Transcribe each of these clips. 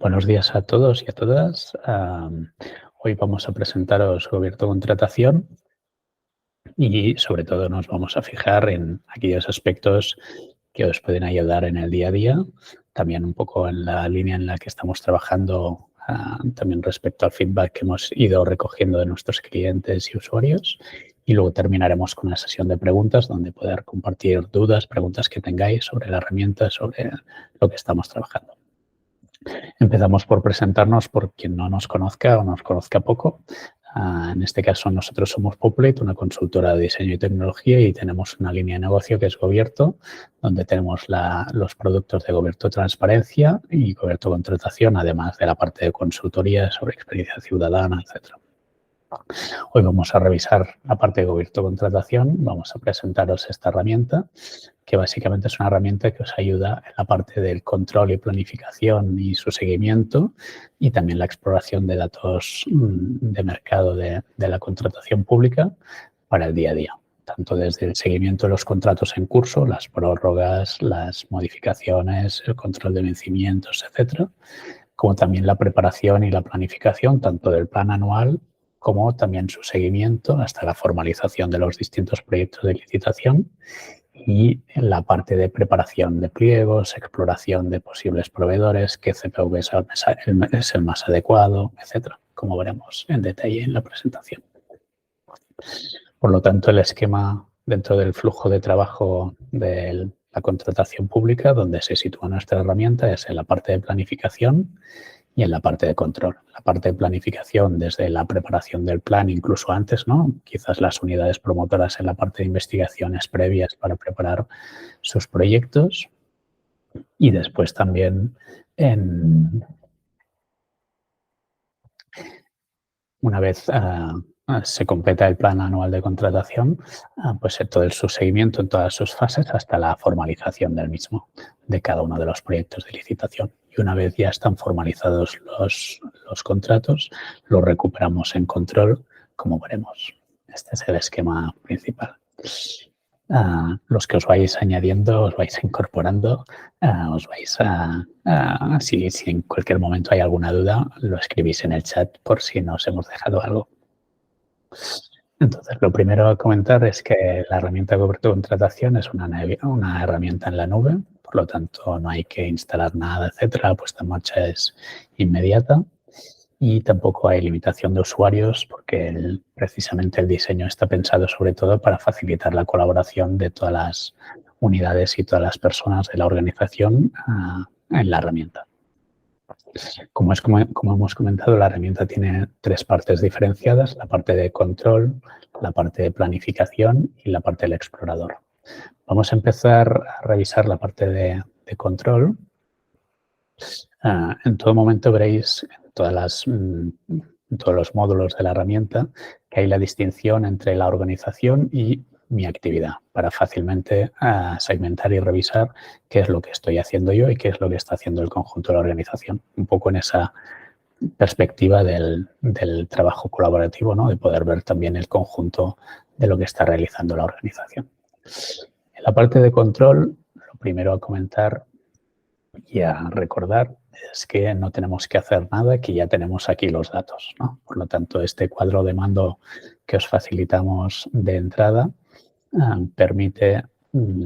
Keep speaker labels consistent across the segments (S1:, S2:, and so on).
S1: Buenos días a todos y a todas. Hoy vamos a presentaros Gobierno Contratación y sobre todo nos vamos a fijar en aquellos aspectos que os pueden ayudar en el día a día, también un poco en la línea en la que estamos trabajando, también respecto al feedback que hemos ido recogiendo de nuestros clientes y usuarios. Y luego terminaremos con una sesión de preguntas donde poder compartir dudas, preguntas que tengáis sobre la herramienta, sobre lo que estamos trabajando. Empezamos por presentarnos por quien no nos conozca o nos conozca poco. En este caso, nosotros somos Populate, una consultora de diseño y tecnología, y tenemos una línea de negocio que es Gobierto, donde tenemos los productos de Gobierto Transparencia y Gobierto Contratación, además de la parte de consultoría sobre experiencia ciudadana, etcétera. Hoy vamos a revisar la parte de Gobierto Contratación. Vamos a presentaros esta herramienta, que básicamente es una herramienta que os ayuda en la parte del control y planificación y su seguimiento, y también la exploración de datos de mercado de la contratación pública para el día a día, tanto desde el seguimiento de los contratos en curso, las prórrogas, las modificaciones, el control de vencimientos, etcétera, como también la preparación y la planificación tanto del plan anual como también su seguimiento hasta la formalización de los distintos proyectos de licitación, y en la parte de preparación de pliegos, exploración de posibles proveedores, qué CPV es el más adecuado, etcétera, como veremos en detalle en la presentación. Por lo tanto, el esquema dentro del flujo de trabajo de la contratación pública, donde se sitúa nuestra herramienta, es en la parte de planificación y en la parte de control. La parte de planificación desde la preparación del plan, incluso antes, ¿no? Quizás las unidades promotoras en la parte de investigaciones previas para preparar sus proyectos, y después también una vez se completa el plan anual de contratación, pues todo su seguimiento en todas sus fases hasta la formalización del mismo, de cada uno de los proyectos de licitación. Y una vez ya están formalizados los contratos, los recuperamos en control, como veremos. Este es el esquema principal. Los que os vais añadiendo, os vais incorporando, os vais si en cualquier momento hay alguna duda, lo escribís en el chat por si nos hemos dejado algo. Entonces, lo primero a comentar es que la herramienta de Gobierto Contratación es una herramienta en la nube, por lo tanto no hay que instalar nada, etcétera. La puesta en marcha es inmediata y tampoco hay limitación de usuarios porque precisamente el diseño está pensado sobre todo para facilitar la colaboración de todas las unidades y todas las personas de la organización en la herramienta. Como hemos comentado, la herramienta tiene tres partes diferenciadas: la parte de control, la parte de planificación y la parte del explorador. Vamos a empezar a revisar la parte de control. En todo momento veréis en todos los módulos de la herramienta que hay la distinción entre la organización y mi actividad, para fácilmente segmentar y revisar qué es lo que estoy haciendo yo y qué es lo que está haciendo el conjunto de la organización. Un poco en esa perspectiva del trabajo colaborativo, ¿no? De poder ver también el conjunto de lo que está realizando la organización. En la parte de control, lo primero a comentar y a recordar es que no tenemos que hacer nada, que ya tenemos aquí los datos, ¿no? Por lo tanto, este cuadro de mando que os facilitamos de entrada permite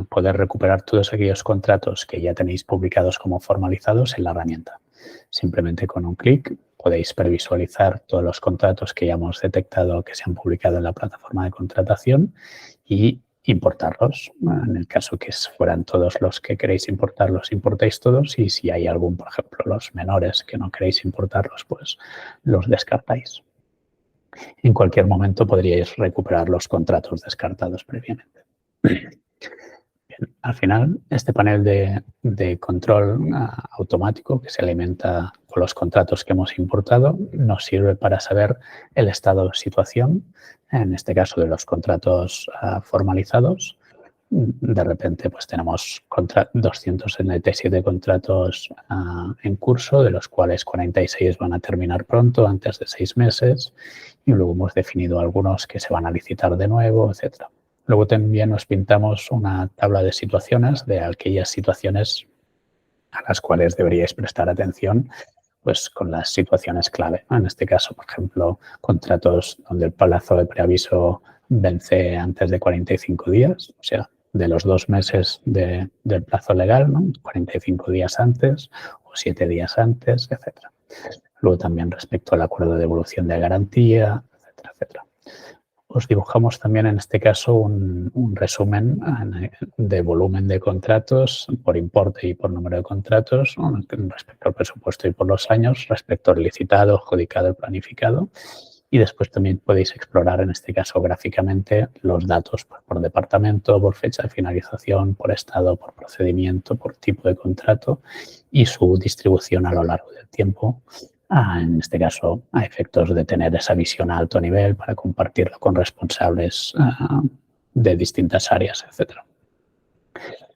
S1: poder recuperar todos aquellos contratos que ya tenéis publicados como formalizados en la herramienta. Simplemente con un clic podéis previsualizar todos los contratos que ya hemos detectado que se han publicado en la plataforma de contratación y importarlos. En el caso que fueran todos los que queréis importar, los importáis todos, y si hay algún, por ejemplo, los menores que no queréis importarlos, pues los descartáis. En cualquier momento podríais recuperar los contratos descartados previamente. Bien, al final, este panel de control automático que se alimenta con los contratos que hemos importado nos sirve para saber el estado de situación, en este caso de los contratos formalizados. De repente, pues tenemos 277 contratos en curso, de los cuales 46 van a terminar pronto, antes de 6 meses, y luego hemos definido algunos que se van a licitar de nuevo, etcétera. Luego también nos pintamos una tabla de situaciones, de aquellas situaciones a las cuales deberíais prestar atención pues con las situaciones clave, ¿no? En este caso, por ejemplo, contratos donde el plazo de preaviso vence antes de 45 días, o sea, de los 2 meses del plazo legal, ¿no? 45 días antes o 7 días antes, etcétera. Luego también respecto al acuerdo de devolución de garantía, etcétera, etcétera. Os dibujamos también en este caso un resumen de volumen de contratos por importe y por número de contratos, ¿no? Respecto al presupuesto y por los años, respecto al licitado, adjudicado y planificado. Y después también podéis explorar, en este caso gráficamente, los datos por departamento, por fecha de finalización, por estado, por procedimiento, por tipo de contrato y su distribución a lo largo del tiempo. En este caso, a efectos de tener esa visión a alto nivel para compartirlo con responsables de distintas áreas, etcétera.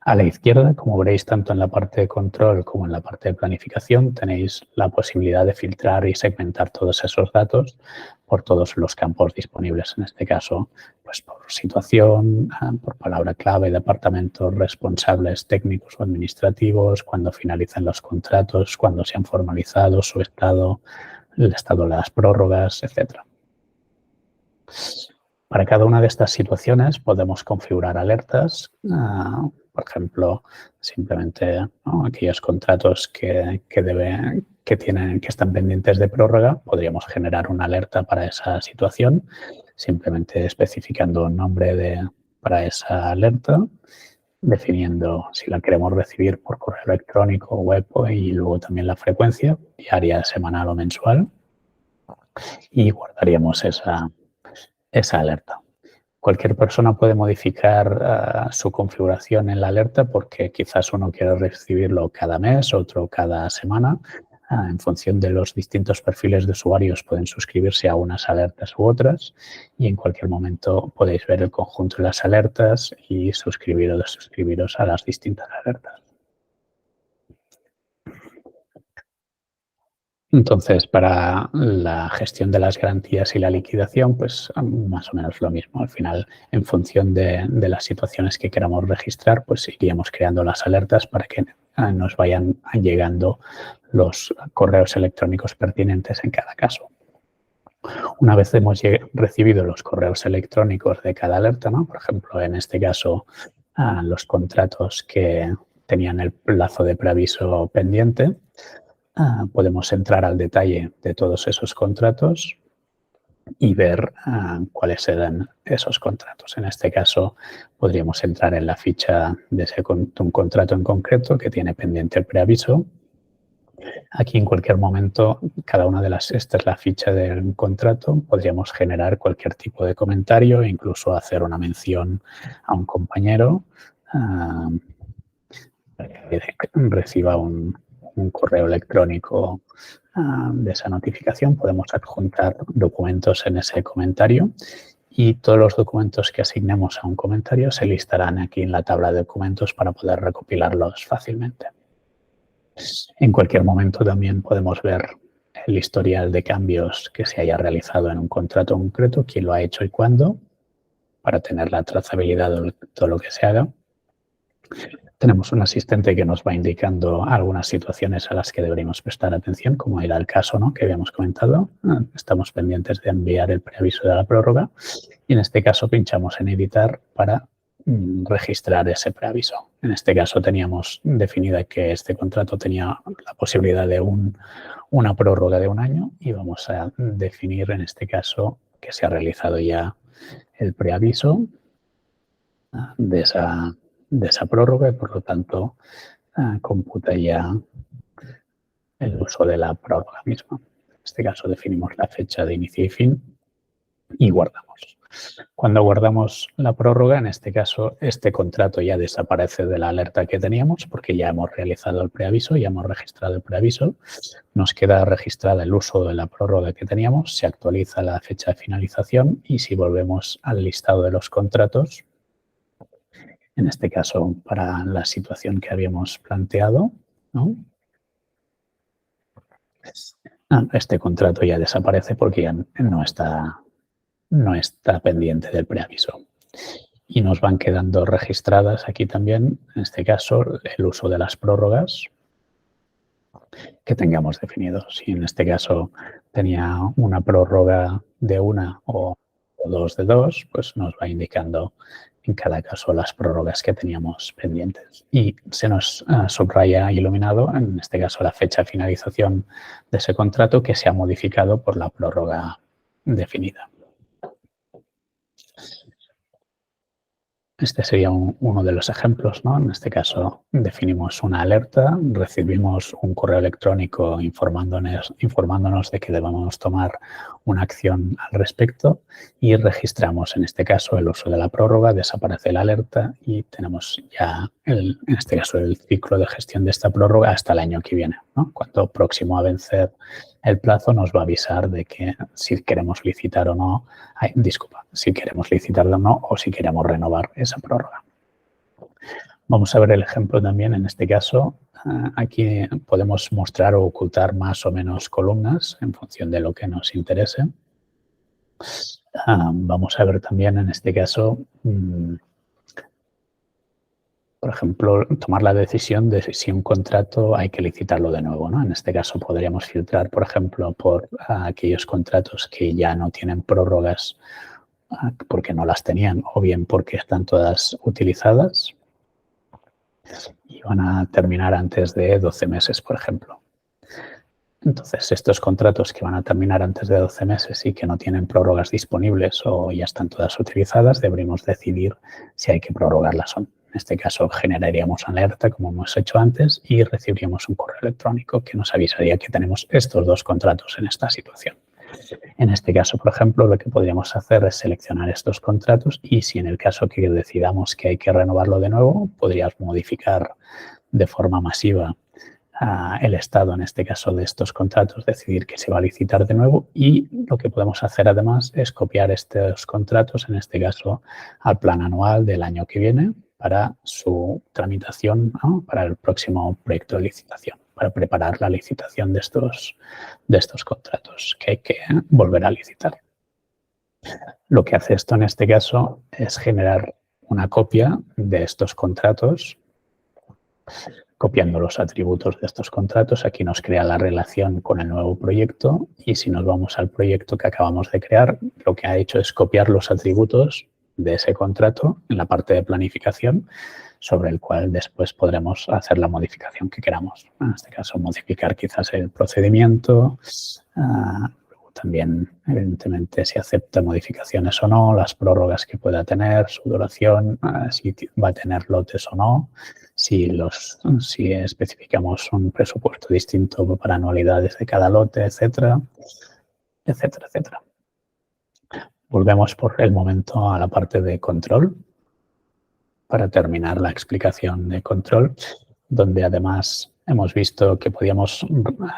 S1: A la izquierda, como veréis tanto en la parte de control como en la parte de planificación, tenéis la posibilidad de filtrar y segmentar todos esos datos por todos los campos disponibles. En este caso, pues por situación, por palabra clave, departamentos, responsables técnicos o administrativos, cuando finalicen los contratos, cuando se han formalizado, su estado, el estado de las prórrogas, etcétera. Para cada una de estas situaciones podemos configurar alertas, por ejemplo, simplemente, ¿no?, aquellos contratos que están pendientes de prórroga, podríamos generar una alerta para esa situación, simplemente especificando un nombre para esa alerta, definiendo si la queremos recibir por correo electrónico, web y luego también la frecuencia, diaria, semanal o mensual, y guardaríamos esa alerta. Cualquier persona puede modificar su configuración en la alerta porque quizás uno quiere recibirlo cada mes, otro cada semana. En función de los distintos perfiles de usuarios pueden suscribirse a unas alertas u otras y en cualquier momento podéis ver el conjunto de las alertas y suscribiros a las distintas alertas. Entonces, para la gestión de las garantías y la liquidación, pues más o menos lo mismo. Al final, en función de las situaciones que queramos registrar, pues iríamos creando las alertas para que nos vayan llegando los correos electrónicos pertinentes en cada caso. Una vez hemos recibido los correos electrónicos de cada alerta, ¿no? Por ejemplo, en este caso, los contratos que tenían el plazo de preaviso pendiente, podemos entrar al detalle de todos esos contratos y ver cuáles eran esos contratos. En este caso, podríamos entrar en la ficha de un contrato en concreto que tiene pendiente el preaviso. Aquí, en cualquier momento, esta es la ficha del contrato, podríamos generar cualquier tipo de comentario, incluso hacer una mención a un compañero para que reciba un correo electrónico de esa notificación. Podemos adjuntar documentos en ese comentario y todos los documentos que asignemos a un comentario se listarán aquí en la tabla de documentos para poder recopilarlos fácilmente. En cualquier momento también podemos ver el historial de cambios que se haya realizado en un contrato concreto, quién lo ha hecho y cuándo, para tener la trazabilidad de todo lo que se haga. Tenemos un asistente que nos va indicando algunas situaciones a las que deberíamos prestar atención, como era el caso, ¿no?, que habíamos comentado. Estamos pendientes de enviar el preaviso de la prórroga y en este caso pinchamos en editar para registrar ese preaviso. En este caso teníamos definida que este contrato tenía la posibilidad de una prórroga de 1 año y vamos a definir en este caso que se ha realizado ya el preaviso de esa prórroga y por lo tanto computa ya el uso de la prórroga misma. En este caso definimos la fecha de inicio y fin y guardamos. Cuando guardamos la prórroga, en este caso, este contrato ya desaparece de la alerta que teníamos porque ya hemos realizado el preaviso, ya hemos registrado el preaviso. Nos queda registrada el uso de la prórroga que teníamos, se actualiza la fecha de finalización y si volvemos al listado de los contratos, en este caso para la situación que habíamos planteado, ¿no?, este contrato ya desaparece porque ya no está pendiente del preaviso. Y nos van quedando registradas aquí también, en este caso, el uso de las prórrogas que tengamos definido. Si en este caso tenía una prórroga de una o dos de dos, pues nos va indicando en cada caso las prórrogas que teníamos pendientes. Y se nos subraya iluminado, en este caso, la fecha de finalización de ese contrato que se ha modificado por la prórroga definida. Este sería uno de los ejemplos, ¿no? En este caso, definimos una alerta, recibimos un correo electrónico informándonos de que debamos tomar una acción al respecto y registramos, en este caso, el uso de la prórroga, desaparece la alerta y tenemos ya, en este caso, el ciclo de gestión de esta prórroga hasta el año que viene, ¿no? Cuando próximo a vencer el plazo nos va a avisar de que si queremos licitar o no, si queremos licitar o no o si queremos renovar esa prórroga. Vamos a ver el ejemplo también. En este caso, aquí podemos mostrar o ocultar más o menos columnas en función de lo que nos interese. Vamos a ver también en este caso, por ejemplo, tomar la decisión de si un contrato hay que licitarlo de nuevo, ¿no? En este caso podríamos filtrar, por ejemplo, por aquellos contratos que ya no tienen prórrogas porque no las tenían o bien porque están todas utilizadas y van a terminar antes de 12 meses, por ejemplo. Entonces, estos contratos que van a terminar antes de 12 meses y que no tienen prórrogas disponibles o ya están todas utilizadas, deberíamos decidir si hay que prorrogarlas o no. En este caso, generaríamos alerta, como hemos hecho antes, y recibiríamos un correo electrónico que nos avisaría que tenemos estos dos contratos en esta situación. En este caso, por ejemplo, lo que podríamos hacer es seleccionar estos contratos y si en el caso que decidamos que hay que renovarlo de nuevo, podríamos modificar de forma masiva el estado, en este caso, de estos contratos, decidir que se va a licitar de nuevo y lo que podemos hacer además es copiar estos contratos, en este caso, al plan anual del año que viene para su tramitación, ¿no? Para el próximo proyecto de licitación, para preparar la licitación de estos contratos que hay que volver a licitar. Lo que hace esto en este caso es generar una copia de estos contratos, copiando los atributos de estos contratos. Aquí nos crea la relación con el nuevo proyecto y si nos vamos al proyecto que acabamos de crear, lo que ha hecho es copiar los atributos de ese contrato en la parte de planificación sobre el cual después podremos hacer la modificación que queramos. En este caso, modificar quizás el procedimiento, también, evidentemente, si acepta modificaciones o no, las prórrogas que pueda tener, su duración, si va a tener lotes o no, si especificamos un presupuesto distinto para anualidades de cada lote, etcétera, etcétera, etcétera. Volvemos por el momento a la parte de control para terminar la explicación de control, donde además hemos visto que podíamos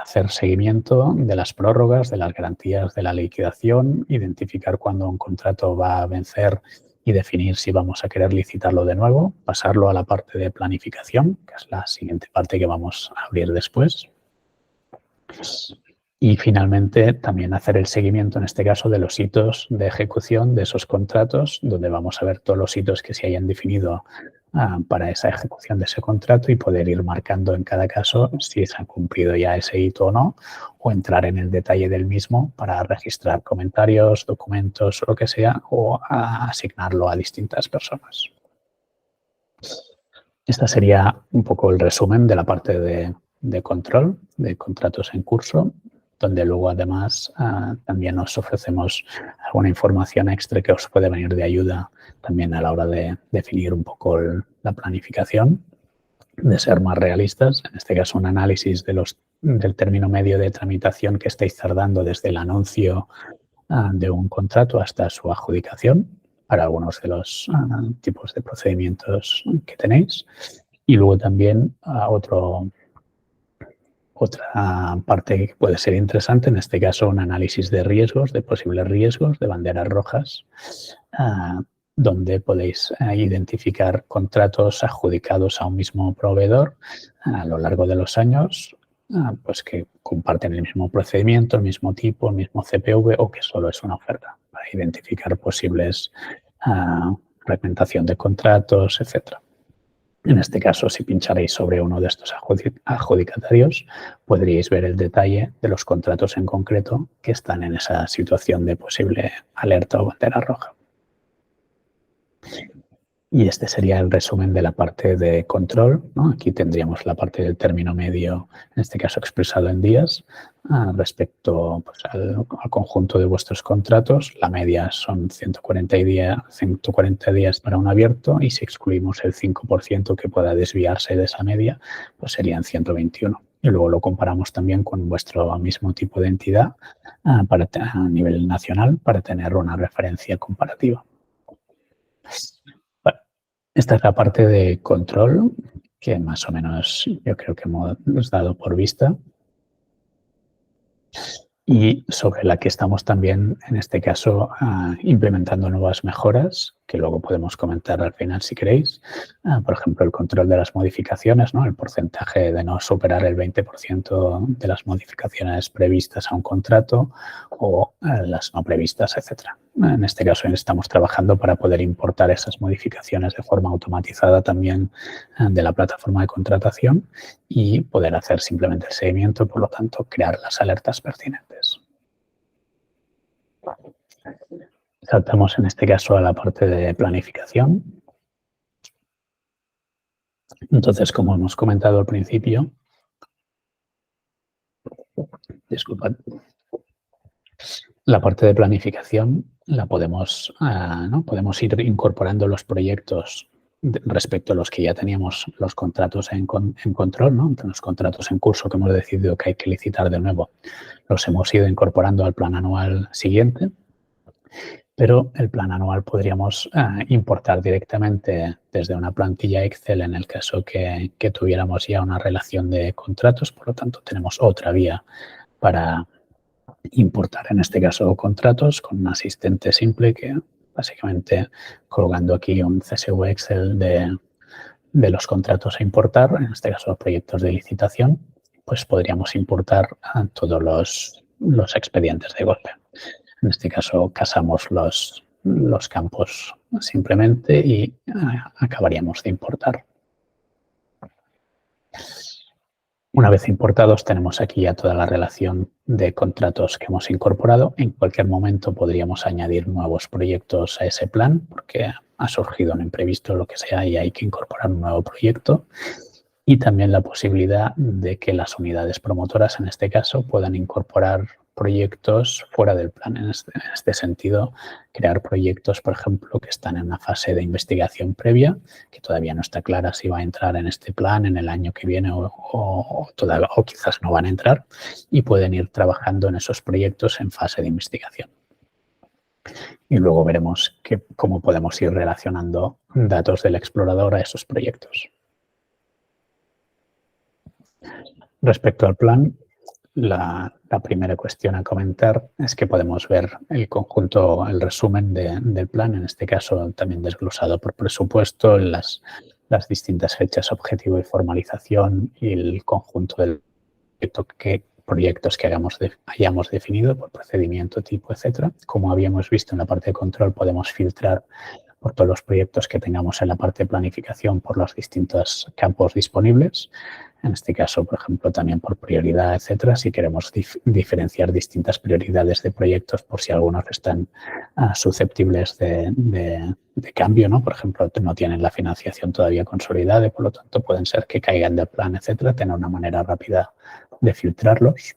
S1: hacer seguimiento de las prórrogas, de las garantías de la liquidación, identificar cuándo un contrato va a vencer y definir si vamos a querer licitarlo de nuevo, pasarlo a la parte de planificación, que es la siguiente parte que vamos a abrir después. Y finalmente también hacer el seguimiento, en este caso, de los hitos de ejecución de esos contratos, donde vamos a ver todos los hitos que se hayan definido para esa ejecución de ese contrato y poder ir marcando en cada caso si se ha cumplido ya ese hito o no, o entrar en el detalle del mismo para registrar comentarios, documentos o lo que sea, o asignarlo a distintas personas. Este sería un poco el resumen de la parte de control, de contratos en curso, donde luego además también os ofrecemos alguna información extra que os puede venir de ayuda también a la hora de definir un poco la planificación, de ser más realistas. En este caso, un análisis del término medio de tramitación que estáis tardando desde el anuncio de un contrato hasta su adjudicación para algunos de los tipos de procedimientos que tenéis. Y luego también otra parte que puede ser interesante, en este caso un análisis de riesgos, de posibles riesgos, de banderas rojas, donde podéis identificar contratos adjudicados a un mismo proveedor a lo largo de los años, pues que comparten el mismo procedimiento, el mismo tipo, el mismo CPV o que solo es una oferta, para identificar posibles fragmentación de contratos, etcétera. En este caso, si pincharéis sobre uno de estos adjudicatarios, podríais ver el detalle de los contratos en concreto que están en esa situación de posible alerta o bandera roja. Y este sería el resumen de la parte de control, ¿no? Aquí tendríamos la parte del término medio, en este caso expresado en días, respecto pues, al conjunto de vuestros contratos. La media son 140 días para un abierto y si excluimos el 5% que pueda desviarse de esa media, pues serían 121. Y luego lo comparamos también con vuestro mismo tipo de entidad a nivel nacional para tener una referencia comparativa. Esta es la parte de control que más o menos yo creo que hemos dado por vista y sobre la que estamos también, en este caso, implementando nuevas mejoras que luego podemos comentar al final si queréis. Por ejemplo, el control de las modificaciones, ¿no? El porcentaje de no superar el 20% de las modificaciones previstas a un contrato o las no previstas, etcétera. En este caso estamos trabajando para poder importar esas modificaciones de forma automatizada también de la plataforma de contratación y poder hacer simplemente el seguimiento, por lo tanto, crear las alertas pertinentes. Saltamos en este caso a la parte de planificación. Entonces, como hemos comentado al principio, disculpad, la parte de planificación la podemos, ¿no? Podemos ir incorporando los proyectos respecto a los que ya teníamos los contratos en control, ¿no? Los contratos en curso que hemos decidido que hay que licitar de nuevo, los hemos ido incorporando al plan anual siguiente, pero el plan anual podríamos importar directamente desde una plantilla Excel en el caso que tuviéramos ya una relación de contratos, por lo tanto tenemos otra vía para importar, en este caso, contratos con un asistente simple que básicamente colgando aquí un CSV Excel de los contratos a importar, en este caso proyectos de licitación, pues podríamos importar a todos los expedientes de golpe. En este caso casamos los campos simplemente y acabaríamos de importar. Una vez importados, tenemos aquí ya toda la relación de contratos que hemos incorporado. En cualquier momento podríamos añadir nuevos proyectos a ese plan porque ha surgido un imprevisto o lo que sea y hay que incorporar un nuevo proyecto. Y también la posibilidad de que las unidades promotoras, en este caso, puedan incorporar proyectos fuera del plan. En este sentido, crear proyectos, por ejemplo, que están en una fase de investigación previa, que todavía no está clara si va a entrar en este plan en el año que viene o quizás no van a entrar, y pueden ir trabajando en esos proyectos en fase de investigación. Y luego veremos cómo podemos ir relacionando datos del explorador a esos proyectos. Respecto al plan, la primera cuestión a comentar es que podemos ver el conjunto, el resumen del plan, en este caso también desglosado por presupuesto, las distintas fechas objetivo y formalización y el conjunto del proyectos que hayamos definido por procedimiento, tipo, etcétera. Como habíamos visto en la parte de control, podemos filtrar por todos los proyectos que tengamos en la parte de planificación por los distintos campos disponibles. En este caso, por ejemplo, también por prioridad, etcétera, si queremos diferenciar distintas prioridades de proyectos por si algunos están susceptibles de cambio, ¿no? Por ejemplo, no tienen la financiación todavía consolidada y, por lo tanto, pueden ser que caigan del plan, etcétera, tener una manera rápida de filtrarlos.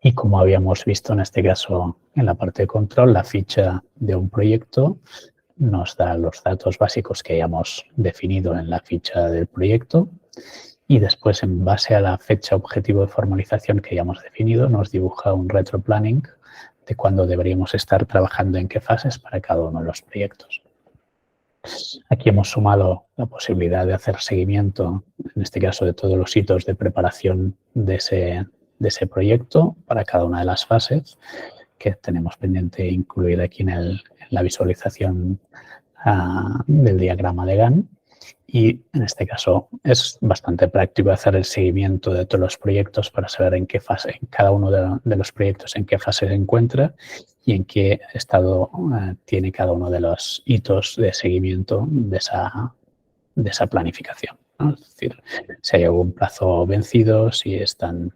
S1: Y como habíamos visto en este caso en la parte de control, la ficha de un proyecto nos da los datos básicos que hayamos definido en la ficha del proyecto y después, en base a la fecha objetivo de formalización que hayamos definido, nos dibuja un retroplanning de cuándo deberíamos estar trabajando en qué fases para cada uno de los proyectos. Aquí hemos sumado la posibilidad de hacer seguimiento, en este caso de todos los hitos de preparación de ese proyecto para cada una de las fases que tenemos pendiente incluir aquí en la visualización del diagrama de Gantt. Y en este caso es bastante práctico hacer el seguimiento de todos los proyectos para saber en qué fase, en cada uno de los proyectos, en qué fase se encuentra y en qué estado tiene cada uno de los hitos de seguimiento de esa planificación, ¿no? Es decir, si hay algún plazo vencido, si están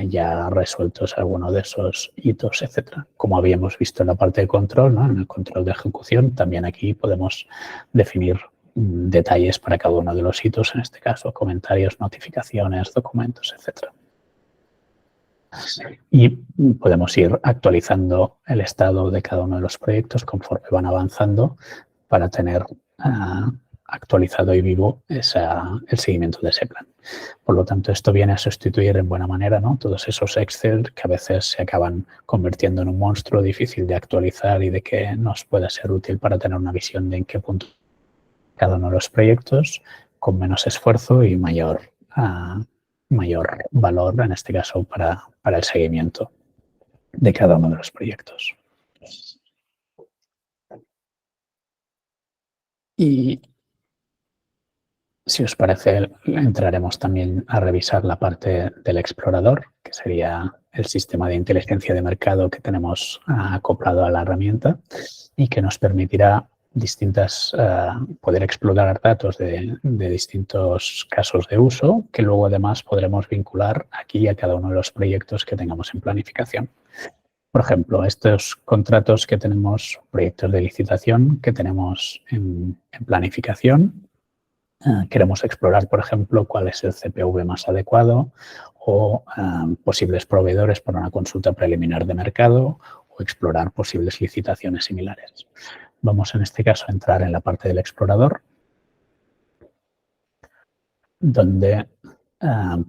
S1: ya resueltos alguno de esos hitos, etcétera. Como habíamos visto en la parte de control, ¿no? En el control de ejecución, también aquí podemos definir detalles para cada uno de los hitos, en este caso comentarios, notificaciones, documentos, etcétera. Y podemos ir actualizando el estado de cada uno de los proyectos conforme van avanzando para tener actualizado y vivo el seguimiento de ese plan. Por lo tanto, esto viene a sustituir en buena manera, ¿no? Todos esos Excel que a veces se acaban convirtiendo en un monstruo difícil de actualizar y de que nos pueda ser útil para tener una visión de en qué punto cada uno de los proyectos con menos esfuerzo y mayor valor, en este caso, para el seguimiento de cada uno de los proyectos. Y si os parece, entraremos también a revisar la parte del explorador, que sería el sistema de inteligencia de mercado que tenemos acoplado a la herramienta y que nos permitirá poder explorar datos de distintos casos de uso que luego además podremos vincular aquí a cada uno de los proyectos que tengamos en planificación. Por ejemplo, estos contratos que tenemos, proyectos de licitación que tenemos en planificación, queremos explorar, por ejemplo, cuál es el CPV más adecuado o posibles proveedores para una consulta preliminar de mercado o explorar posibles licitaciones similares. Vamos en este caso a entrar en la parte del explorador, donde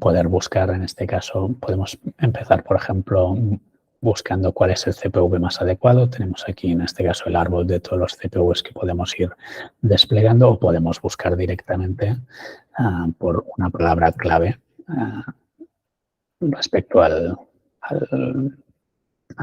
S1: poder buscar, en este caso, podemos empezar, por ejemplo, buscando cuál es el CPV más adecuado. Tenemos aquí, en este caso, el árbol de todos los CPVs que podemos ir desplegando o podemos buscar directamente por una palabra clave respecto al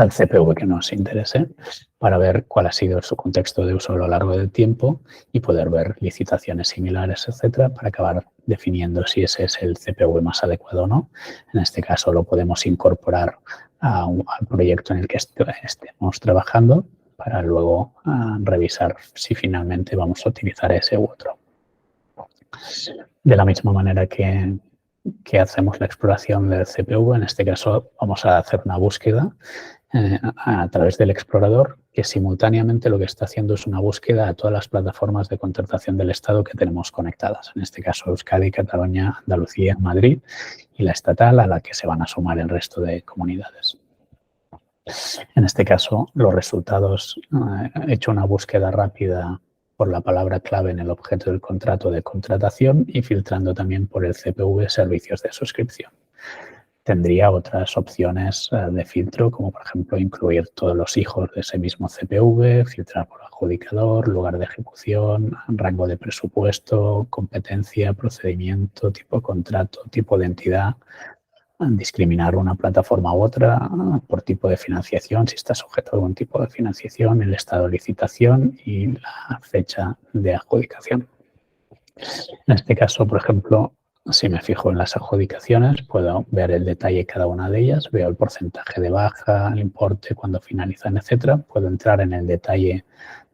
S1: CPV que nos interese para ver cuál ha sido su contexto de uso a lo largo del tiempo y poder ver licitaciones similares, etcétera, para acabar definiendo si ese es el CPV más adecuado o no. En este caso lo podemos incorporar al proyecto en el que estemos trabajando para luego revisar si finalmente vamos a utilizar ese u otro. De la misma manera que hacemos la exploración del CPV, en este caso vamos a hacer una búsqueda a través del explorador que simultáneamente lo que está haciendo es una búsqueda a todas las plataformas de contratación del Estado que tenemos conectadas. En este caso Euskadi, Cataluña, Andalucía, Madrid y la estatal a la que se van a sumar el resto de comunidades. En este caso, los resultados, he hecho una búsqueda rápida por la palabra clave en el objeto del contrato de contratación y filtrando también por el CPV servicios de suscripción. Tendría otras opciones de filtro, como por ejemplo incluir todos los hijos de ese mismo CPV, filtrar por adjudicador, lugar de ejecución, rango de presupuesto, competencia, procedimiento, tipo de contrato, tipo de entidad, discriminar una plataforma u otra por tipo de financiación, si está sujeto a algún tipo de financiación, el estado de licitación y la fecha de adjudicación. En este caso, por ejemplo, si me fijo en las adjudicaciones, puedo ver el detalle de cada una de ellas, veo el porcentaje de baja, el importe, cuando finalizan, etcétera. Puedo entrar en el detalle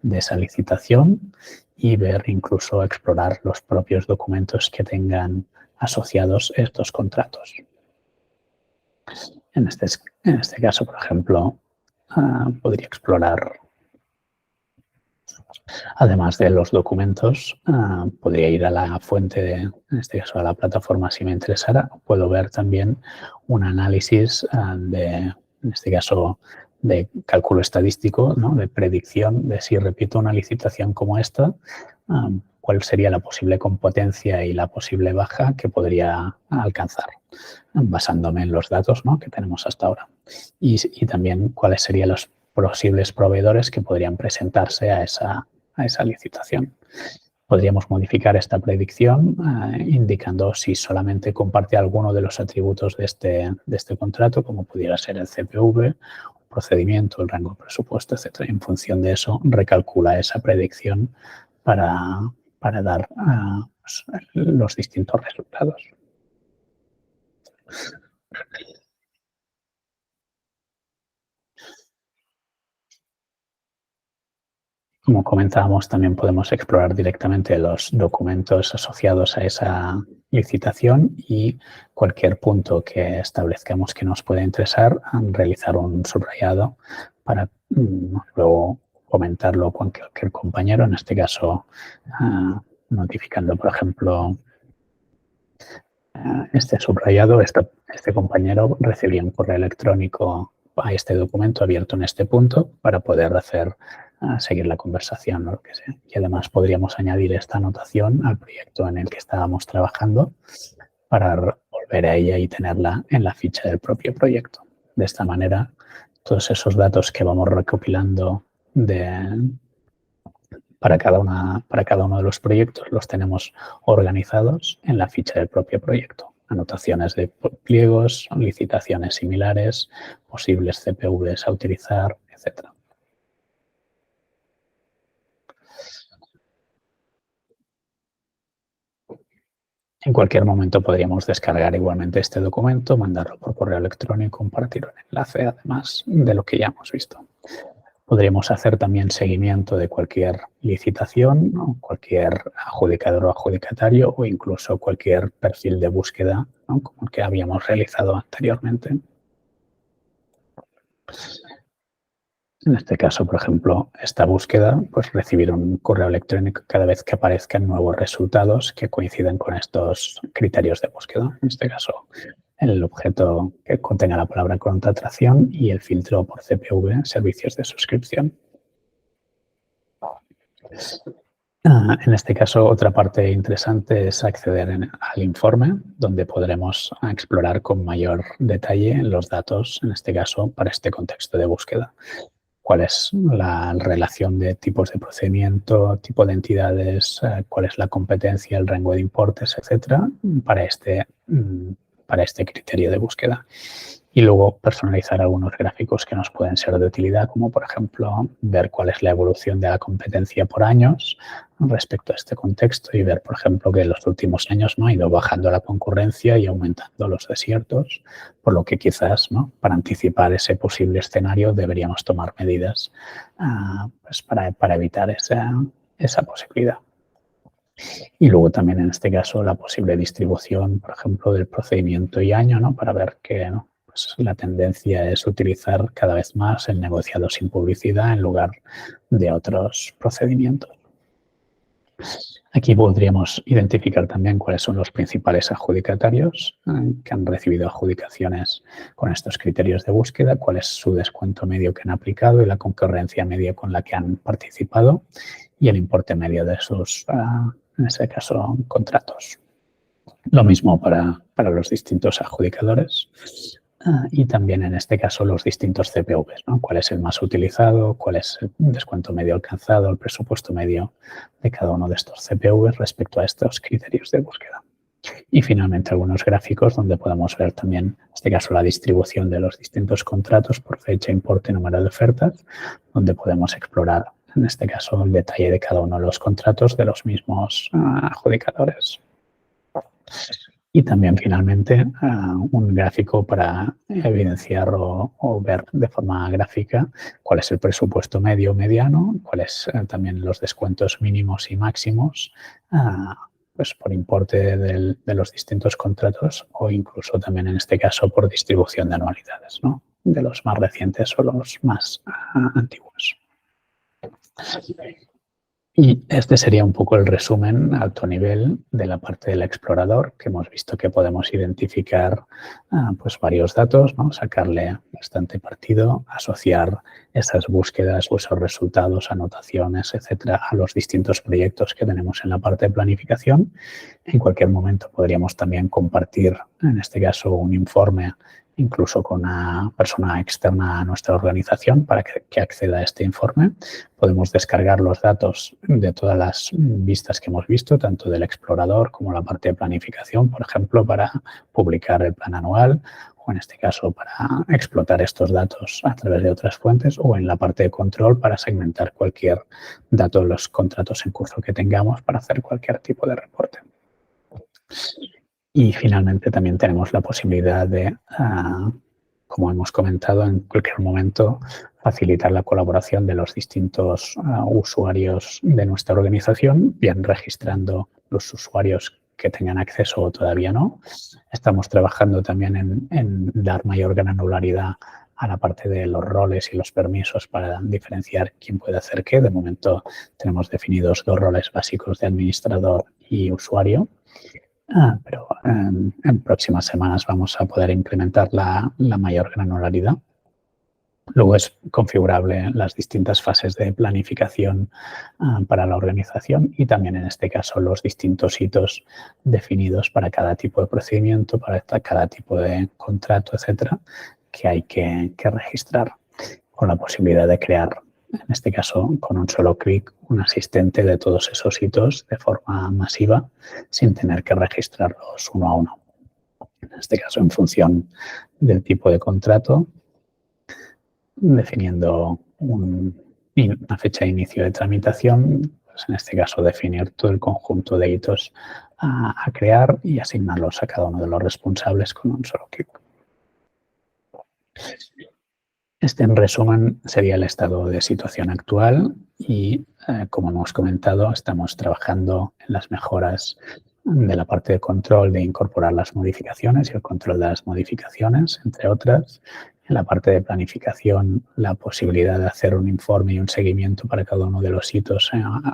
S1: de esa licitación y ver, incluso explorar los propios documentos que tengan asociados estos contratos. En este caso, por ejemplo, podría explorar, además de los documentos, podría ir a la fuente, en este caso a la plataforma si me interesara. Puedo ver también un análisis en este caso, de cálculo estadístico, ¿no? De predicción de si repito una licitación como esta, cuál sería la posible competencia y la posible baja que podría alcanzar, basándome en los datos, ¿no? Que tenemos hasta ahora. Y también cuáles serían los posibles proveedores que podrían presentarse a esa licitación. Podríamos modificar esta predicción indicando si solamente comparte alguno de los atributos de este contrato, como pudiera ser el CPV, el procedimiento, el rango de presupuesto, etc. En función de eso, recalcula esa predicción para dar los distintos resultados. Como comentábamos, también podemos explorar directamente los documentos asociados a esa licitación y cualquier punto que establezcamos que nos pueda interesar, realizar un subrayado para luego comentarlo con cualquier compañero, en este caso notificando, por ejemplo, este subrayado, este compañero recibiría un correo electrónico a este documento abierto en este punto para poder seguir la conversación o lo que sea. Y además podríamos añadir esta anotación al proyecto en el que estábamos trabajando para volver a ella y tenerla en la ficha del propio proyecto. De esta manera, todos esos datos que vamos recopilando para cada uno de los proyectos los tenemos organizados en la ficha del propio proyecto. Anotaciones de pliegos, licitaciones similares, posibles CPVs a utilizar, etc. En cualquier momento podríamos descargar igualmente este documento, mandarlo por correo electrónico, compartir un enlace, además de lo que ya hemos visto. Podríamos hacer también seguimiento de cualquier licitación, ¿no? Cualquier adjudicador o adjudicatario o incluso cualquier perfil de búsqueda, ¿no? Como el que habíamos realizado anteriormente. En este caso, por ejemplo, esta búsqueda, pues recibir un correo electrónico cada vez que aparezcan nuevos resultados que coincidan con estos criterios de búsqueda. En este caso, el objeto que contenga la palabra contratación y el filtro por CPV, servicios de suscripción. En este caso, otra parte interesante es acceder al informe, donde podremos explorar con mayor detalle los datos, en este caso, para este contexto de búsqueda. Cuál es la relación de tipos de procedimiento, tipo de entidades, cuál es la competencia, el rango de importes, etcétera, para este criterio de búsqueda. Y luego personalizar algunos gráficos que nos pueden ser de utilidad, como por ejemplo ver cuál es la evolución de la competencia por años respecto a este contexto y ver, por ejemplo, que en los últimos años ha ido bajando la concurrencia y aumentando los desiertos, por lo que quizás para anticipar ese posible escenario deberíamos tomar medidas pues para evitar esa posibilidad. Y luego también en este caso la posible distribución, por ejemplo, del procedimiento y año, para ver que pues la tendencia es utilizar cada vez más el negociado sin publicidad en lugar de otros procedimientos. Aquí podríamos identificar también cuáles son los principales adjudicatarios que han recibido adjudicaciones con estos criterios de búsqueda, cuál es su descuento medio que han aplicado y la concurrencia media con la que han participado y el importe medio de sus, en ese caso, contratos. Lo mismo para los distintos adjudicadores y también en este caso los distintos CPVs, ¿no? Cuál es el más utilizado, cuál es el descuento medio alcanzado, el presupuesto medio de cada uno de estos CPVs respecto a estos criterios de búsqueda. Y finalmente algunos gráficos donde podemos ver también, en este caso, la distribución de los distintos contratos por fecha, importe, número de ofertas, donde podemos explorar, en este caso, el detalle de cada uno de los contratos de los mismos adjudicadores. Y también, finalmente, un gráfico para evidenciar o ver de forma gráfica cuál es el presupuesto medio o mediano, cuáles también los descuentos mínimos y máximos pues por importe de los distintos contratos o incluso también, en este caso, por distribución de anualidades, ¿no? De los más recientes o los más antiguos. Y este sería un poco el resumen a alto nivel de la parte del explorador, que hemos visto que podemos identificar pues varios datos, ¿no? Sacarle bastante partido, asociar esas búsquedas o esos resultados, anotaciones, etcétera, a los distintos proyectos que tenemos en la parte de planificación. En cualquier momento podríamos también compartir, en este caso, un informe incluso con una persona externa a nuestra organización para que acceda a este informe. Podemos descargar los datos de todas las vistas que hemos visto, tanto del explorador como la parte de planificación, por ejemplo, para publicar el plan anual o, en este caso, para explotar estos datos a través de otras fuentes o en la parte de control para segmentar cualquier dato de los contratos en curso que tengamos para hacer cualquier tipo de reporte. Y finalmente también tenemos la posibilidad de, como hemos comentado, en cualquier momento facilitar la colaboración de los distintos usuarios de nuestra organización, bien registrando los usuarios que tengan acceso o todavía no. Estamos trabajando también en dar mayor granularidad a la parte de los roles y los permisos para diferenciar quién puede hacer qué. De momento tenemos definidos 2 roles básicos de administrador y usuario, pero en próximas semanas vamos a poder implementar la mayor granularidad. Luego es configurable las distintas fases de planificación para la organización y también en este caso los distintos hitos definidos para cada tipo de procedimiento, para cada tipo de contrato, etcétera, que hay que registrar, con la posibilidad de crear, en este caso con un solo clic, un asistente de todos esos hitos de forma masiva sin tener que registrarlos uno a uno. En este caso, en función del tipo de contrato, definiendo una fecha de inicio de tramitación, pues en este caso definir todo el conjunto de hitos a crear y asignarlos a cada uno de los responsables con un solo clic. Este, en resumen, sería el estado de situación actual y, como hemos comentado, estamos trabajando en las mejoras de la parte de control, de incorporar las modificaciones y el control de las modificaciones, entre otras. En la parte de planificación, la posibilidad de hacer un informe y un seguimiento para cada uno de los hitos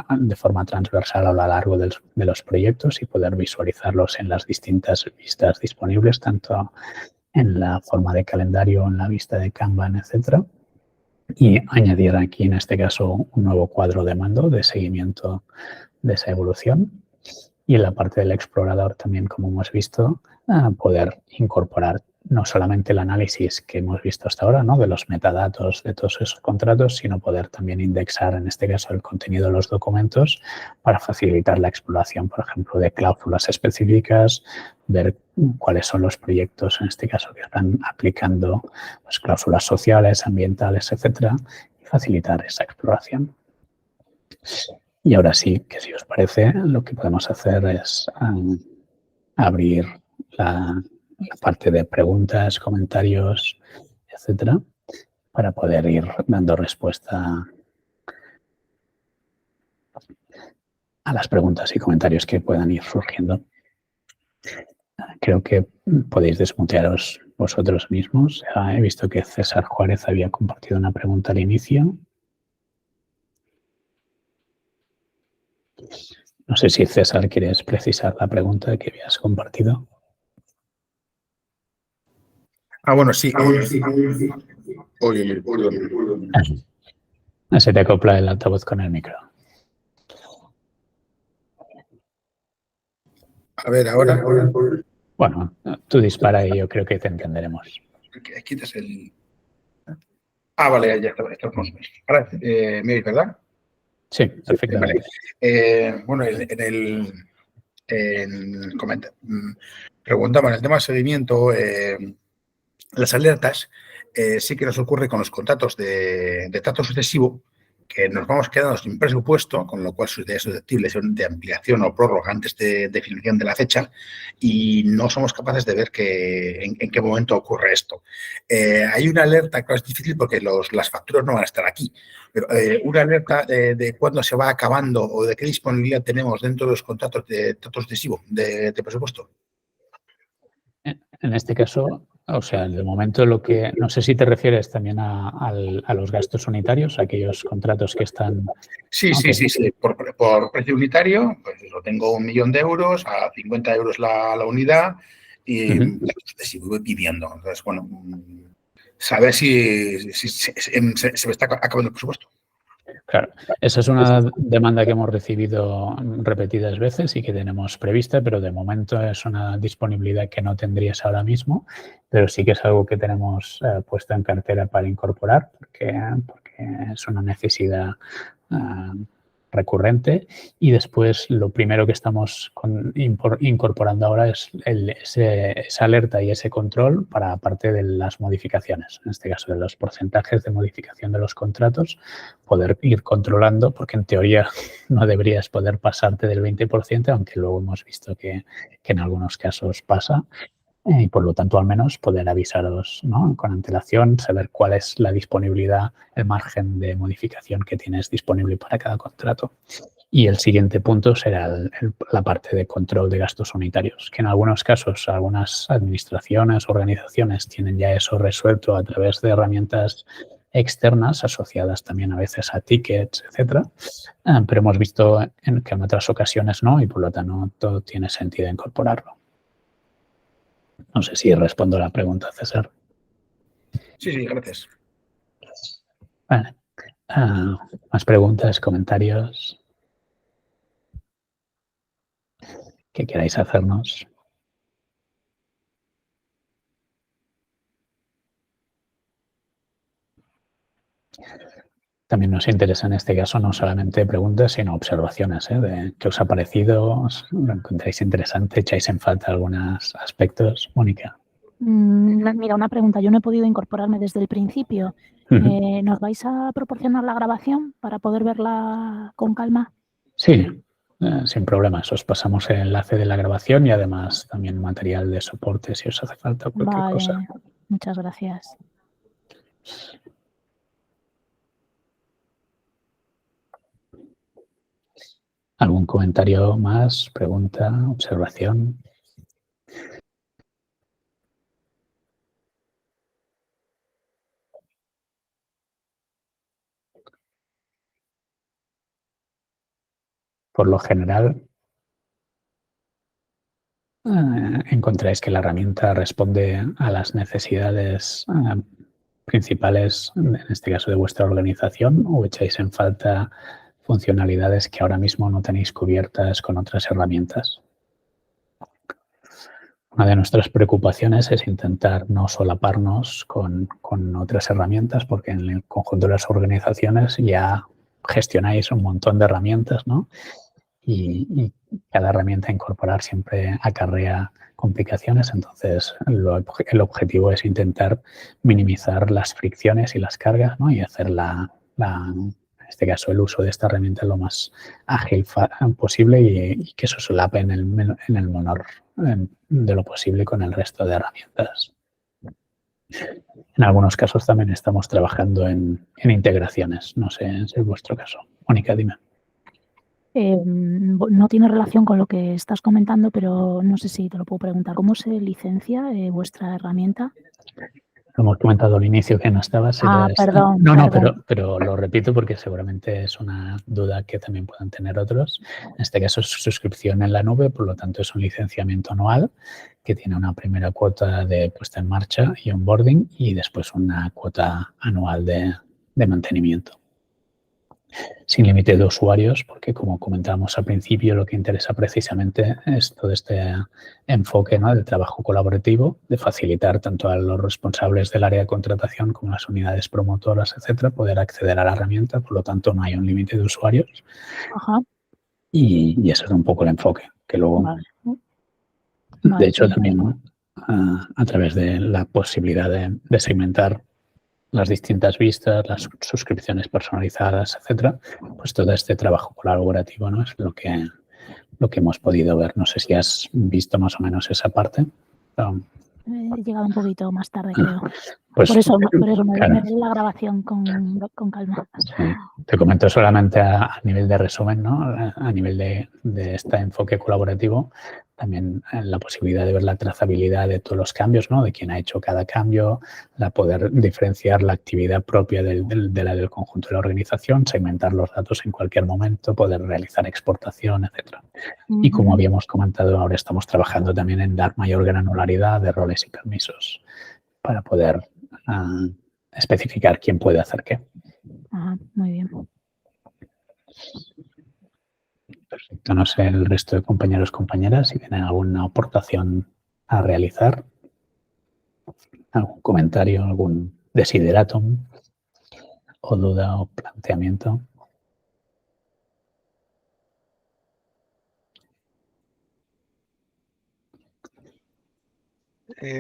S1: de forma transversal a lo largo de los proyectos y poder visualizarlos en las distintas vistas disponibles, tanto en la forma de calendario, en la vista de Kanban, etcétera. Y añadir aquí, en este caso, un nuevo cuadro de mando de seguimiento de esa evolución. Y en la parte del explorador también, como hemos visto, poder incorporar no solamente el análisis que hemos visto hasta ahora, ¿no?, de los metadatos de todos esos contratos, sino poder también indexar, en este caso, el contenido de los documentos para facilitar la exploración, por ejemplo, de cláusulas específicas, ver cuáles son los proyectos, en este caso, que están aplicando pues, cláusulas sociales, ambientales, etcétera, y facilitar esa exploración. Y ahora sí, que si os parece, lo que podemos hacer es abrir la parte de preguntas, comentarios, etcétera, para poder ir dando respuesta a las preguntas y comentarios que puedan ir surgiendo. Creo que podéis desmutearos vosotros mismos. He visto que César Juárez había compartido una pregunta al inicio. No sé si, César, quieres precisar la pregunta que habías compartido.
S2: Bueno, sí.
S1: Se te acopla el altavoz con el micro.
S2: A ver, ahora.
S1: Bueno, tú dispara y yo creo que te entenderemos.
S2: Quitas el... vale, ya está. Ahora, ¿me oís, verdad?
S1: Sí, perfectamente.
S2: Vale. Bueno, preguntaba en el tema de seguimiento, las alertas sí que nos ocurre con los contratos de trato sucesivo, que nos vamos quedando sin presupuesto, con lo cual sus ideas susceptibles de ampliación o prórroga antes de definición de la fecha, y no somos capaces de ver en qué momento ocurre esto. Hay una alerta, claro, es difícil porque las facturas no van a estar aquí, pero una alerta de cuándo se va acabando o de qué disponibilidad tenemos dentro de los contratos de trato sucesivo de presupuesto.
S1: En este caso, o sea, de momento lo que... No sé si te refieres también a los gastos unitarios, aquellos contratos que están...
S2: Sí. Por precio unitario, pues eso, tengo 1 millón de euros, a 50 euros la unidad y si voy pidiendo. Entonces, bueno, saber si se me está acabando el presupuesto.
S1: Claro, esa es una demanda que hemos recibido repetidas veces y que tenemos prevista, pero de momento es una disponibilidad que no tendrías ahora mismo, pero sí que es algo que tenemos puesto en cartera para incorporar porque es una necesidad recurrente. Y después lo primero que estamos incorporando ahora es esa alerta y ese control para parte de las modificaciones, en este caso de los porcentajes de modificación de los contratos, poder ir controlando, porque en teoría no deberías poder pasarte del 20%, aunque luego hemos visto que en algunos casos pasa. y por lo tanto al menos poder avisaros, ¿no?, con antelación, saber cuál es la disponibilidad, el margen de modificación que tienes disponible para cada contrato. Y el siguiente punto será la parte de control de gastos unitarios, que en algunos casos algunas administraciones, organizaciones tienen ya eso resuelto a través de herramientas externas asociadas también a veces a tickets, etcétera. Pero hemos visto que en otras ocasiones no, y por lo tanto todo tiene sentido incorporarlo. No sé si respondo a la pregunta, César.
S2: Sí, gracias.
S1: Vale. ¿Más preguntas, comentarios que queráis hacernos? También nos interesa en este caso no solamente preguntas, sino observaciones, de qué os ha parecido, lo encontráis interesante, echáis en falta algunos aspectos. Mónica.
S3: Mira, una pregunta. Yo no he podido incorporarme desde el principio. ¿Nos vais a proporcionar la grabación para poder verla con calma?
S1: Sí, sin problemas. Os pasamos el enlace de la grabación y además también material de soporte si os hace falta cualquier cosa.
S3: Muchas gracias.
S1: ¿Algún comentario más, pregunta, observación? Por lo general, encontráis que la herramienta responde a las necesidades principales, en este caso de vuestra organización, o echáis en falta funcionalidades que ahora mismo no tenéis cubiertas con otras herramientas. Una de nuestras preocupaciones es intentar no solaparnos con otras herramientas, porque en el conjunto de las organizaciones ya gestionáis un montón de herramientas, ¿no? Y cada herramienta a incorporar siempre acarrea complicaciones. Entonces, el objetivo es intentar minimizar las fricciones y las cargas, ¿no?, y hacer en este caso el uso de esta herramienta lo más ágil posible y que eso solape en el menor de lo posible con el resto de herramientas. En algunos casos también estamos trabajando en integraciones. No sé si es vuestro caso. Mónica, dime.
S3: No tiene relación con lo que estás comentando, pero no sé si te lo puedo preguntar. ¿Cómo se licencia vuestra herramienta?
S1: Lo hemos comentado al inicio que no estaba.
S3: Perdón.
S1: No, pero lo repito porque seguramente es una duda que también puedan tener otros. En este caso es suscripción en la nube, por lo tanto es un licenciamiento anual que tiene una primera cuota de puesta en marcha y onboarding y después una cuota anual de mantenimiento. Sin límite de usuarios, porque como comentábamos al principio, lo que interesa precisamente es todo este enfoque, ¿no?, del trabajo colaborativo, de facilitar tanto a los responsables del área de contratación como las unidades promotoras, etcétera, poder acceder a la herramienta. Por lo tanto, no hay un límite de usuarios.
S3: Ajá.
S1: Y ese es un poco el enfoque, que luego,
S3: Vale.
S1: de hecho, también, ¿no?, a través de la posibilidad de segmentar las distintas vistas, las suscripciones personalizadas, etcétera, pues todo este trabajo colaborativo, ¿no?, es lo que hemos podido ver. No sé si has visto más o menos esa parte.
S3: He llegado un poquito más tarde, creo.
S1: Pues,
S3: por eso me
S1: claro,
S3: doy la grabación con calma.
S1: Sí. Te comento solamente a nivel de resumen, ¿no?, a nivel de este enfoque colaborativo, también la posibilidad de ver la trazabilidad de todos los cambios, ¿no?, de quién ha hecho cada cambio, la poder diferenciar la actividad propia del conjunto de la organización, segmentar los datos en cualquier momento, poder realizar exportación, etcétera. Y como habíamos comentado, ahora estamos trabajando también en dar mayor granularidad de roles y permisos para poder especificar quién puede hacer qué.
S3: Muy bien.
S1: Perfecto. No sé el resto de compañeros o compañeras si tienen alguna aportación a realizar, algún comentario, algún desideratum o duda o planteamiento.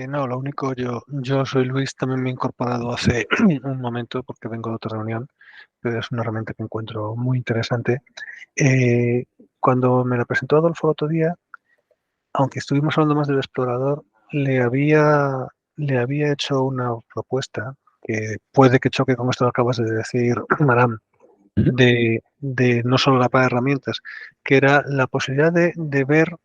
S4: No, lo único, yo soy Luis, también me he incorporado hace un momento porque vengo de otra reunión, pero es una herramienta que encuentro muy interesante. Cuando me la presentó Adolfo el otro día, aunque estuvimos hablando más del explorador, le había hecho una propuesta que puede que choque con esto que acabas de decir, Maram, de no solo la para herramientas, que era la posibilidad de ver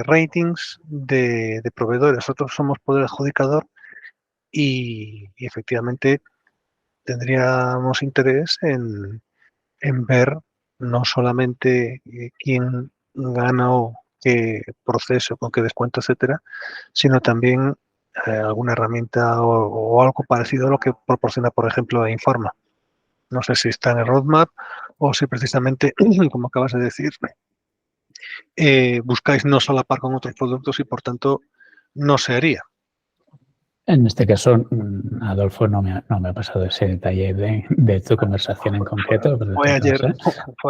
S4: ratings de proveedores. Nosotros somos poder adjudicador y efectivamente tendríamos interés en ver no solamente quién gana o qué proceso, con qué descuento, etcétera, sino también alguna herramienta o algo parecido a lo que proporciona, por ejemplo, Informa. No sé si está en el roadmap o si precisamente, como acabas de decir, buscáis no solapar con otros productos y, por tanto, no se haría.
S1: En este caso, Adolfo no me ha pasado ese detalle de tu conversación en concreto. Pero
S4: Fue ayer.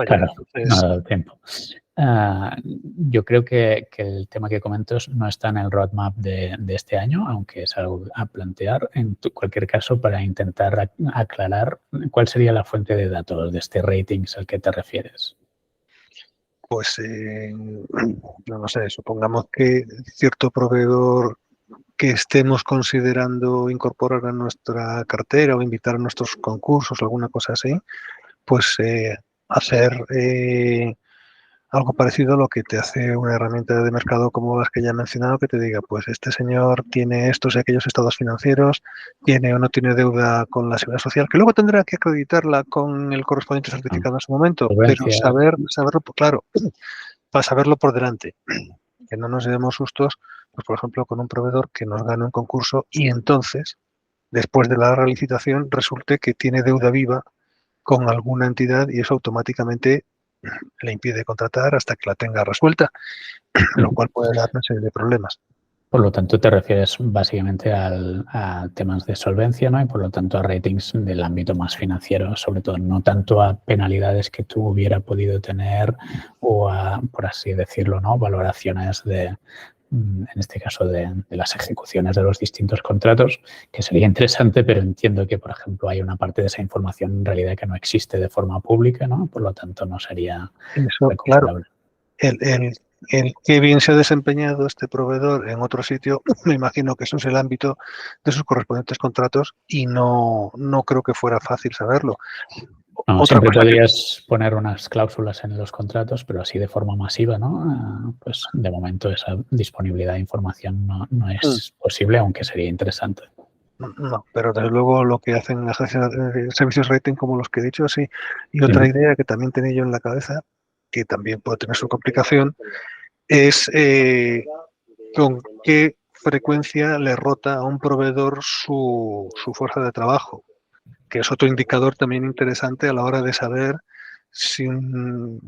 S1: Claro,
S4: Entonces,
S1: no ha dado tiempo. Yo creo que el tema que comentas no está en el roadmap de este año, aunque es algo a plantear. En cualquier caso, para intentar aclarar cuál sería la fuente de datos de este ratings al que te refieres.
S4: Pues, no sé, supongamos que cierto proveedor que estemos considerando incorporar a nuestra cartera o invitar a nuestros concursos o alguna cosa así, pues hacer algo parecido a lo que te hace una herramienta de mercado como las que ya he mencionado, que te diga, pues este señor tiene estos y aquellos estados financieros, tiene o no tiene deuda con la Seguridad Social, que luego tendrá que acreditarla con el correspondiente certificado en su momento, pero saberlo, claro, para saberlo por delante, que no nos demos sustos, pues por ejemplo, con un proveedor que nos gane un concurso y entonces, después de la licitación, resulte que tiene deuda viva con alguna entidad y eso automáticamente le impide contratar hasta que la tenga resuelta, lo cual puede dar una serie de problemas.
S1: Por lo tanto, te refieres básicamente a temas de solvencia, ¿no? Y por lo tanto a ratings del ámbito más financiero, sobre todo, no tanto a penalidades que tú hubiera podido tener o a, por así decirlo, ¿no? Valoraciones en este caso, de las ejecuciones de los distintos contratos, que sería interesante, pero entiendo que, por ejemplo, hay una parte de esa información en realidad que no existe de forma pública, ¿no? Por lo tanto, no sería
S4: recuperable. Claro, el que bien se ha desempeñado este proveedor en otro sitio, me imagino que eso es el ámbito de sus correspondientes contratos y no creo que fuera fácil saberlo.
S1: No, siempre podrías poner unas cláusulas en los contratos, pero así de forma masiva, ¿no? Pues de momento esa disponibilidad de información no es posible, aunque sería interesante.
S4: No, pero desde luego lo que hacen agencias de servicios rating como los que he dicho, sí. Y otra idea que también tenía yo en la cabeza, que también puede tener su complicación, es con qué frecuencia le rota a un proveedor su fuerza de trabajo, que es otro indicador también interesante a la hora de saber si uno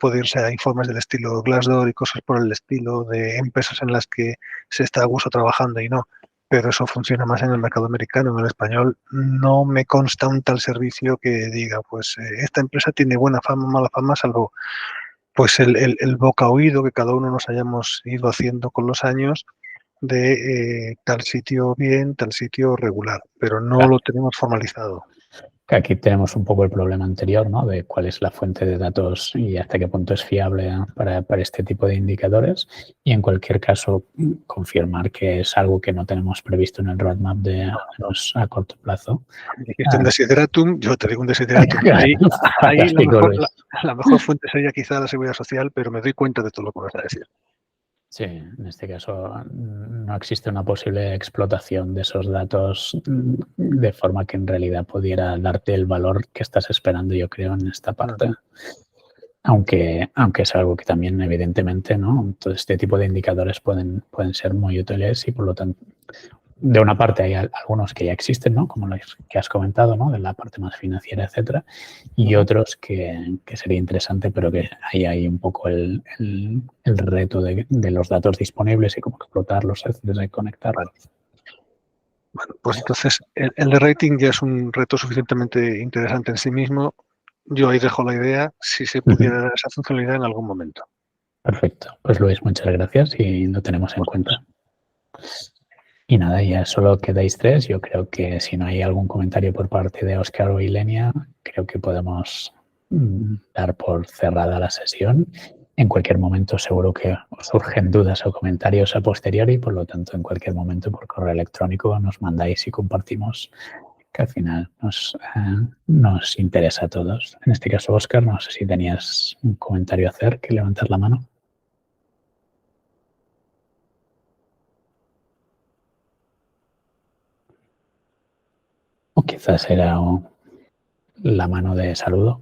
S4: puede irse a informes del estilo Glassdoor y cosas por el estilo de empresas en las que se está a gusto trabajando y no, pero eso funciona más en el mercado americano. En el español no me consta un tal servicio que diga, pues esta empresa tiene buena fama, mala fama, salvo pues el boca oído que cada uno nos hayamos ido haciendo con los años de tal sitio bien, tal sitio regular, pero no lo tenemos formalizado.
S1: Aquí tenemos un poco el problema anterior, ¿no? De cuál es la fuente de datos y hasta qué punto es fiable para este tipo de indicadores. Y en cualquier caso, confirmar que es algo que no tenemos previsto en el roadmap a corto plazo.
S4: Dijiste un desideratum, yo te digo un desideratum. Ahí la mejor fuente sería quizá la Seguridad Social, pero me doy cuenta de todo lo que vas a decir.
S1: Sí, en este caso no existe una posible explotación de esos datos de forma que en realidad pudiera darte el valor que estás esperando, yo creo, en esta parte. Aunque es algo que también, evidentemente, ¿no? Todo este tipo de indicadores pueden ser muy útiles y, por lo tanto, de una parte hay algunos que ya existen, ¿no? Como los que has comentado, ¿no? De la parte más financiera, etcétera, y otros que sería interesante, pero que ahí hay un poco el reto de los datos disponibles y cómo explotarlos, etcétera, y conectarlos.
S4: Bueno, pues entonces el de rating ya es un reto suficientemente interesante en sí mismo. Yo ahí dejo la idea si se pudiera dar esa funcionalidad en algún momento.
S1: Perfecto. Pues Luis, muchas gracias y lo tenemos en cuenta. Y nada, ya solo quedáis 3. Yo creo que si no hay algún comentario por parte de Óscar o Ilenia, creo que podemos dar por cerrada la sesión. En cualquier momento seguro que os surgen dudas o comentarios a posteriori, por lo tanto, en cualquier momento por correo electrónico nos mandáis y compartimos, que al final nos interesa a todos. En este caso, Óscar, no sé si tenías un comentario a hacer, que levantar la mano. O quizás era la mano de saludo.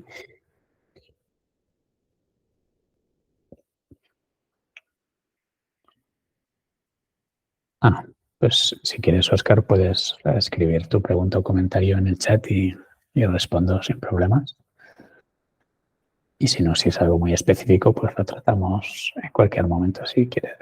S1: Pues si quieres, Óscar, puedes escribir tu pregunta o comentario en el chat y respondo sin problemas. Y si no, si es algo muy específico, pues lo tratamos en cualquier momento, si quieres.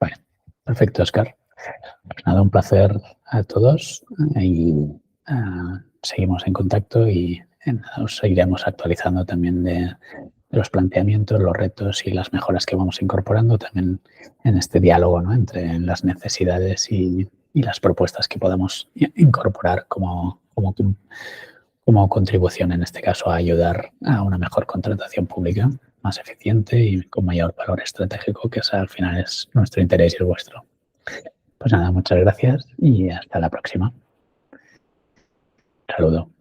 S1: Bueno, perfecto, Óscar. Pues nada, un placer a todos y seguimos en contacto y os seguiremos actualizando también de los planteamientos, los retos y las mejoras que vamos incorporando también en este diálogo, ¿no?, entre las necesidades y las propuestas que podamos incorporar como contribución, en este caso, a ayudar a una mejor contratación pública, más eficiente y con mayor valor estratégico, que al final es nuestro interés y el vuestro. Pues nada, muchas gracias y hasta la próxima. Saludo.